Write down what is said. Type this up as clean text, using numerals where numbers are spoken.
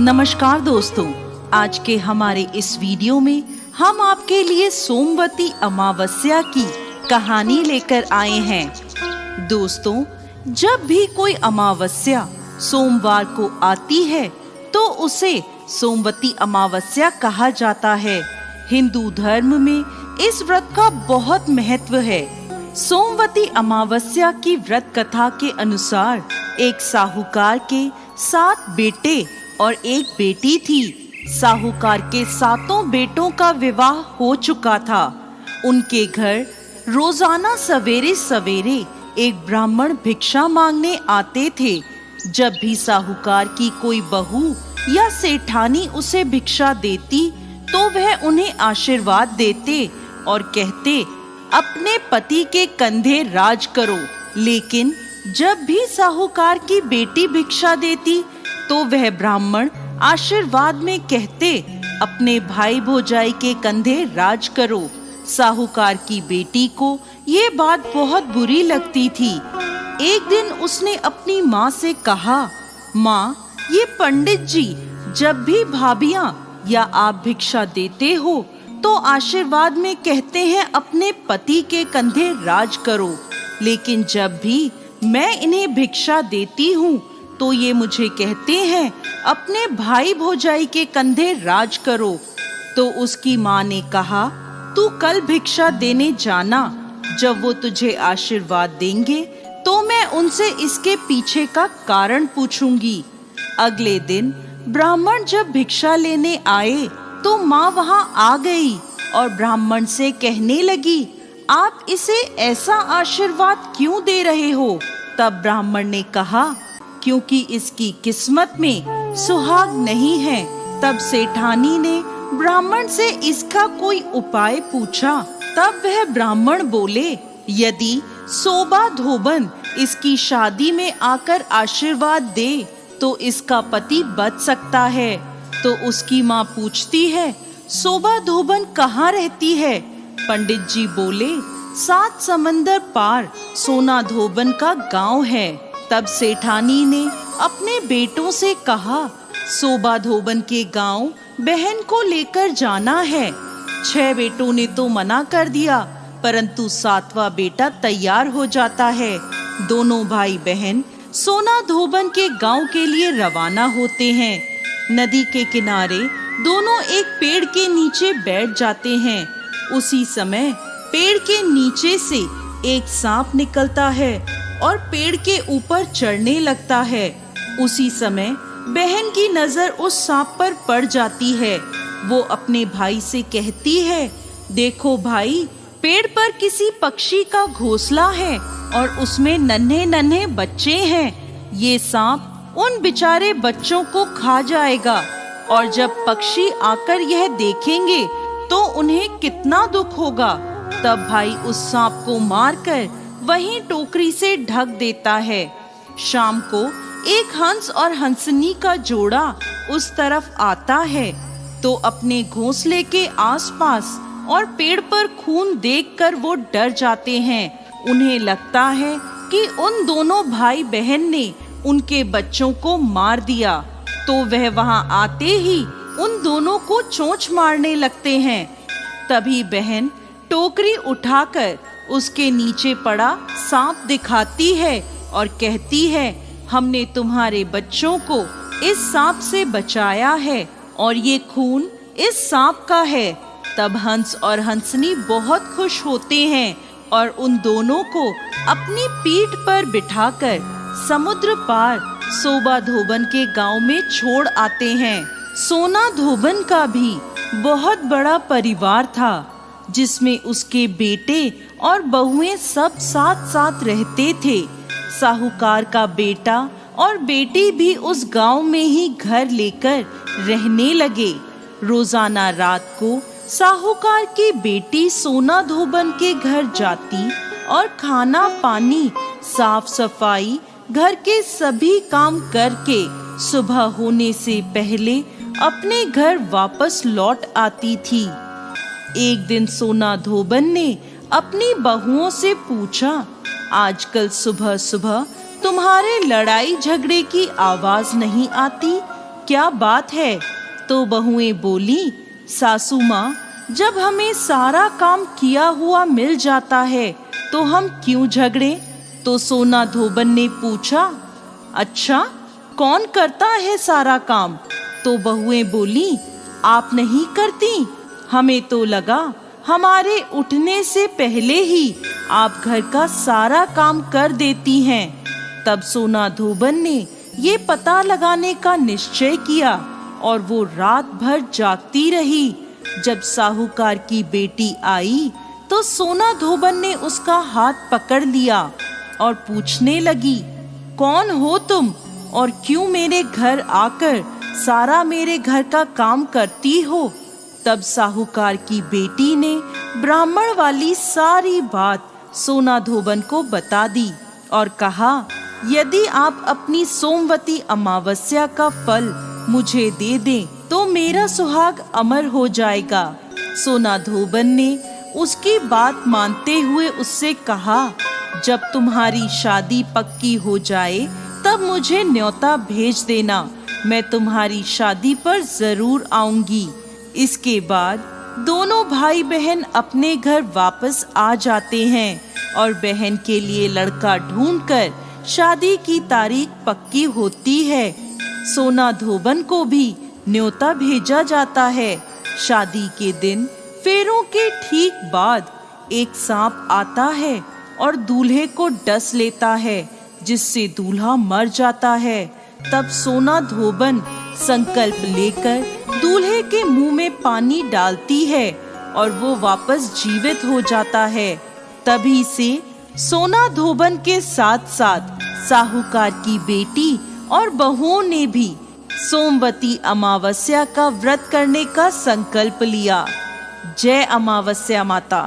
नमस्कार दोस्तों, आज के हमारे इस वीडियो में हम आपके लिए सोमवती अमावस्या की कहानी लेकर आए हैं। दोस्तों, जब भी कोई अमावस्या सोमवार को आती है तो उसे सोमवती अमावस्या कहा जाता है। हिंदू धर्म में इस व्रत का बहुत महत्व है। सोमवती अमावस्या की व्रत कथा के अनुसार एक साहूकार के 7 बेटे और एक बेटी थी। साहूकार के 7 बेटों का विवाह हो चुका था। उनके घर रोजाना सवेरे सवेरे एक ब्राह्मण भिक्षा मांगने आते थे। जब भी साहूकार की कोई बहू या सेठानी उसे भिक्षा देती तो वह उन्हें आशीर्वाद देते और कहते, अपने पति के कंधे राज करो। लेकिन जब भी साहूकार की बेटी भिक्षा देती तो वह ब्राह्मण आशीर्वाद में कहते, अपने भाई भौजाई के कंधे राज करो। साहूकार की बेटी को ये बात बहुत बुरी लगती थी। एक दिन उसने अपनी माँ से कहा, माँ, ये पंडित जी जब भी भाभियाँ या आप भिक्षा देते हो तो आशीर्वाद में कहते हैं अपने पति के कंधे राज करो, लेकिन जब भी मैं इन्हें भिक्षा देती हूँ तो ये मुझे कहते हैं अपने भाई भौजाई के कंधे राज करो। तो उसकी माँ ने कहा, तू कल भिक्षा देने जाना। जब वो तुझे आशीर्वाद देंगे तो मैं उनसे इसके पीछे का कारण पूछूंगी। अगले दिन ब्राह्मण जब भिक्षा लेने आए तो माँ वहाँ आ गई और ब्राह्मण से कहने लगी, आप इसे ऐसा आशीर्वाद क्यों दे रहे हो? तब ब्राह्मण ने कहा, क्योंकि इसकी किस्मत में सुहाग नहीं है। तब सेठानी ने ब्राह्मण से इसका कोई उपाय पूछा। तब वह ब्राह्मण बोले, यदि सोबा धोबन इसकी शादी में आकर आशीर्वाद दे तो इसका पति बच सकता है। तो उसकी माँ पूछती है, सोबा धोबन कहाँ रहती है? पंडित जी बोले, 7 समंदर पार सोना धोबन का गांव है। तब सेठानी ने अपने बेटों से कहा, सोबा धोबन के गांव बहन को लेकर जाना है। 6 बेटों ने तो मना कर दिया, परंतु 7वां बेटा तैयार हो जाता है। दोनों भाई बहन सोना धोबन के गांव के लिए रवाना होते हैं। नदी के किनारे दोनों एक पेड़ के नीचे बैठ जाते हैं। उसी समय पेड़ के नीचे से एक सांप निकलता है और पेड़ के ऊपर चढ़ने लगता है। उसी समय बहन की नजर उस सांप पर पड़ जाती है। वो अपने भाई से कहती है, देखो भाई, पेड़ पर किसी पक्षी का घोंसला है और उसमें नन्हे नन्हे बच्चे हैं। ये सांप उन बेचारे बच्चों को खा जाएगा और जब पक्षी आकर यह देखेंगे तो उन्हें कितना दुख होगा। तब भाई उस सांप को मारकर वहीं टोकरी से ढक देता है। शाम को एक हंस और हंसनी का जोड़ा उस तरफ आता है तो अपने घोंसले के आसपास और पेड़ पर खून देखकर वो डर जाते हैं। उन्हें लगता है कि उन दोनों भाई बहन ने उनके बच्चों को मार दिया। तो वह वहां आते ही उन दोनों को चोंच मारने लगते हैं। तभी बहन टोकरी उठाकर उसके नीचे पड़ा सांप दिखाती है और कहती है, हमने तुम्हारे बच्चों को इस सांप से बचाया है और ये खून इस सांप का है। तब हंस और हंसनी बहुत खुश होते हैं और उन दोनों को अपनी पीठ पर बिठाकर समुद्र पार सोबा धोबन के गांव में छोड़ आते हैं। सोना धोबन का भी बहुत बड़ा परिवार था, जिसमें उसके बेटे और बहुएं सब साथ साथ रहते थे। साहूकार का बेटा और बेटी भी उस गांव में ही घर लेकर रहने लगे। रोजाना रात को साहूकार की बेटी सोना धोबन के घर जाती और खाना पानी, साफ सफाई, घर के सभी काम करके सुबह होने से पहले अपने घर वापस लौट आती थी। एक दिन सोना धोबन ने अपनी बहुओं से पूछा, आजकल सुबह सुबह तुम्हारे लड़ाई झगड़े की आवाज नहीं आती, क्या बात है? तो बहुएं बोली, सासू माँ, जब हमें सारा काम किया हुआ मिल जाता है तो हम क्यों झगड़े? तो सोना धोबन ने पूछा, अच्छा, कौन करता है सारा काम? तो बहुएं बोली, आप नहीं करती? हमें तो लगा हमारे उठने से पहले ही आप घर का सारा काम कर देती हैं। तब सोना धोबन ने ये पता लगाने का निश्चय किया और वो रात भर जागती रही। जब साहूकार की बेटी आई तो सोना धोबन ने उसका हाथ पकड़ लिया और पूछने लगी, कौन हो तुम और क्यों मेरे घर आकर सारा मेरे घर का काम करती हो? तब साहूकार की बेटी ने ब्राह्मण वाली सारी बात सोना धोबन को बता दी और कहा, यदि आप अपनी सोमवती अमावस्या का फल मुझे दे दें तो मेरा सुहाग अमर हो जाएगा। सोना धोबन ने उसकी बात मानते हुए उससे कहा, जब तुम्हारी शादी पक्की हो जाए तब मुझे न्योता भेज देना, मैं तुम्हारी शादी पर जरूर आऊंगी। इसके बाद दोनों भाई बहन अपने घर वापस आ जाते हैं और बहन के लिए लड़का ढूंढकर शादी की तारीख पक्की होती है। सोना धोबन को भी न्योता भेजा जाता है। शादी के दिन फेरों के ठीक बाद एक सांप आता है और दूल्हे को डस लेता है, जिससे दूल्हा मर जाता है। तब सोना धोबन संकल्प लेकर दूल्हे के मुंह में पानी डालती है और वो वापस जीवित हो जाता है। तभी से सोना धोबन के साथ साथ साहूकार की बेटी और बहुओं ने भी सोमवती अमावस्या का व्रत करने का संकल्प लिया। जय अमावस्या माता।